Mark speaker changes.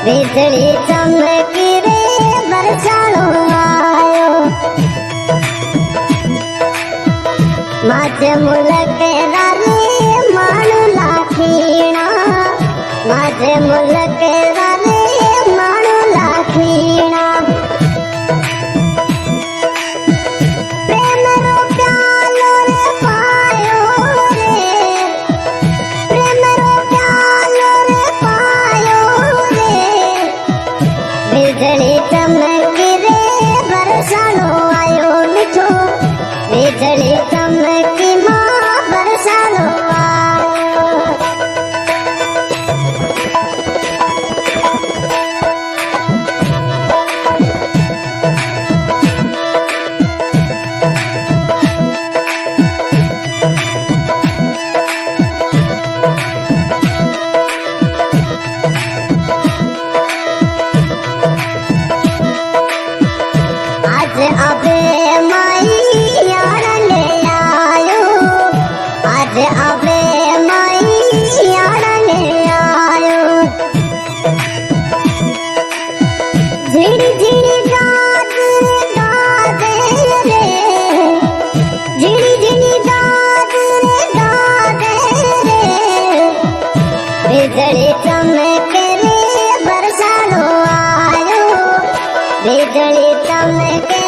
Speaker 1: बिजली चमकी रे बरसाणो आयो माझे मुलक राले माणू लाखीणा माझे मुलक राले माणू लाखीणा प्रेम रो प्यालो रे पायो रे प्रेम रो प्यालो रे पायो रे बिजली चमकी रे बरसाणो आयो मिठो बिजली चमकी मां बरसाणो आयो आज अबे माई यार ले आयो आज अबे माई यार ले आयो झिड़ी झिड़ी गाद गादे रे झिड़ी झिड़ी गाद गादे रे बिजली चमके रे बरसाणो आयो बिजली चमके